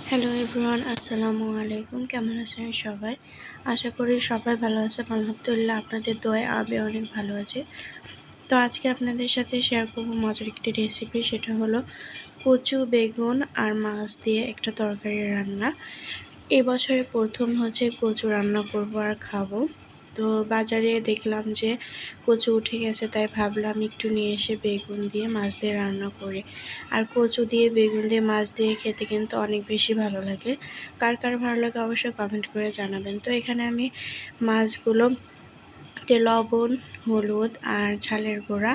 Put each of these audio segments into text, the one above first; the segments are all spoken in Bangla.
হ্যালো এভরিওয়ান, আসসালামু আলাইকুম। কেমন আছেন সবাই? আশা করি সবাই ভালো আছেন। আলহামদুলিল্লাহ, আপনাদের দোয়ায় আমি অনেক ভালো আছি। তো আজকে আপনাদের সাথে শেয়ার করব মজার একটি রেসিপি। সেটা হলো কচু, বেগুন আর মাছ দিয়ে একটা তরকারি রান্না। এবছরে প্রথম কচু রান্না করব আর খাবো। তো বাজারে দেখলাম যে কচু উঠে গেছে, তাই ভাবলাম একটু নিয়ে এসে বেগুন দিয়ে মাছ দিয়ে রান্না করি। আর কচু দিয়ে বেগুন দিয়ে মাছ দিয়ে খেতে কিন্তু অনেক বেশি ভালো লাগে। কার কার ভালো লাগে অবশ্যই কমেন্ট করে জানাবেন। তো এখানে আমি মাছগুলো লবণ, হলুদ আর ঝালের গুঁড়া,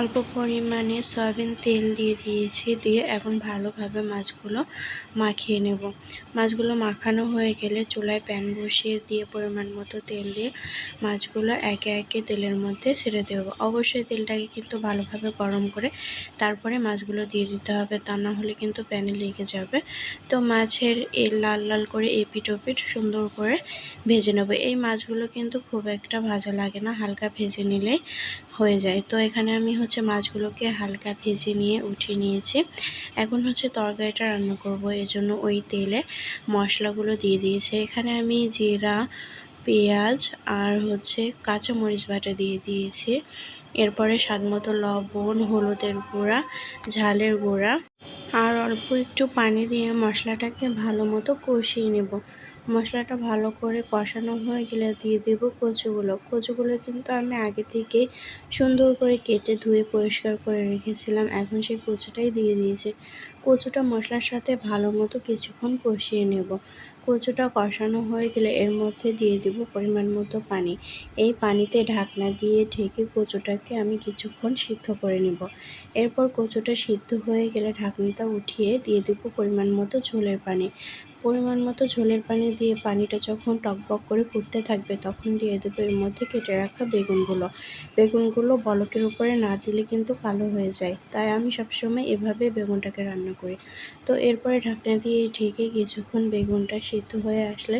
অল্প পরিমাণে সয়াবিন তেল দিয়ে দিয়েছি। দিয়ে এখন ভালোভাবে মাছগুলো মাখিয়ে নেব। মাছগুলো মাখানো হয়ে গেলে চুলায় প্যান বসিয়ে দিয়ে পরিমাণ মতো তেল দিয়ে মাছগুলো একে একে তেলের মধ্যে ছেড়ে দেব। অবশ্যই তেলটাকে কিন্তু ভালোভাবে গরম করে তারপরে মাছগুলো দিয়ে দিতে হবে, তা না হলে কিন্তু প্যানে লেগে যাবে। তো মাছের লাল লাল করে এপিট ওপিট সুন্দর করে ভেজে নেব। এই মাছগুলো কিন্তু খুব একটা ভাজা লাগে না, হালকা ভেজে নিলেই হয়ে যায়। তো এখানে আমি মাছগুলোকে হালকা ভেজে নিয়ে উঠিয়ে নিয়েছি। এখন তরকারিটা রান্না করব, এজন্য ওই তেলে মশলাগুলো দিয়ে দিয়েছি। এখানে আমি জিরা, পেঁয়াজ আর কাঁচামরিচ বাটা দিয়ে দিয়েছি। এরপরে স্বাদমতো লবণ, হলুদের গুঁড়া, ঝালের গুঁড়া আর অল্প একটু পানি দিয়ে মশলাটাকে ভালো মতো কষিয়ে নেব। মশলাটা ভালো করে কষানো হয়ে গেলে দিয়ে দেব কচুগুলো কিন্তু আমি আগে থেকে সুন্দর করে কেটে ধুয়ে পরিষ্কার করে রেখেছিলাম। এখন সেই কচুটাই দিয়ে দিয়েছি। কচুটা মশলার সাথে ভালো মতো কিছুক্ষণ কষিয়ে নেব। কচুটা কষানো হয়ে গেলে এর মধ্যে দিয়ে দেব পরিমাণ মতো পানি। এই পানিতে ঢাকনা দিয়ে ঢেকে কচুটাকে আমি কিছুক্ষণ সিদ্ধ করে নেব। এরপর কচুটা সিদ্ধ হয়ে গেলে ঢাকনাটা উঠিয়ে দিয়ে দেব পরিমাণ মতো ঝোলের পানি। পরিমাণ মতো ঝোলের পানি দিয়ে পানিটা যখন টকবক করে ফুটতে থাকবে তখন দিয়ে দেবো এর মধ্যে কেটে রাখা বেগুনগুলো বলকের উপরে না দিলে কিন্তু কালো হয়ে যায়, তাই আমি সবসময় এভাবে বেগুনটাকে রান্না করি। তো এরপরে ঢাকনা দিয়ে ঢেকে কিছুক্ষণ বেগুনটা সিদ্ধ হয়ে আসলে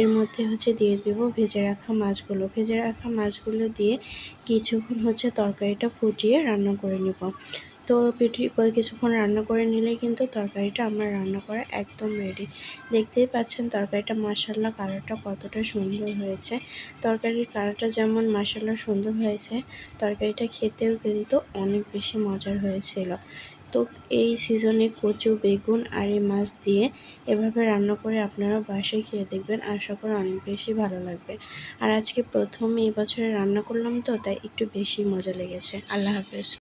এর মধ্যে দিয়ে দেবো ভেজে রাখা মাছগুলো দিয়ে কিছুক্ষণ তরকারিটা ফুটিয়ে রান্না করে নেব। তো কিছুক্ষণ রান্না করে নিলেই কিন্তু তরকারিটা আমার রান্না করা একদম রেডি। দেখতেই পাচ্ছেন তরকারিটা মাশাআল্লাহ কালারটা কতটা সুন্দর হয়েছে। তরকারির কালারটা যেমন মাশাআল্লাহ সুন্দর হয়েছে, তরকারিটা খেতেও কিন্তু অনেক বেশি মজার হয়েছিল। তো এই সিজনে কচু, বেগুন আর এই মাছ দিয়ে এভাবে রান্না করে আপনারা বাসায় খেয়ে দেখবেন, আশা করি অনেক বেশি ভালো লাগবে। আর আজকে প্রথম এই বছরে রান্না করলাম, তো তাই একটু বেশি মজা লেগেছে। আল্লাহ হাফেজ।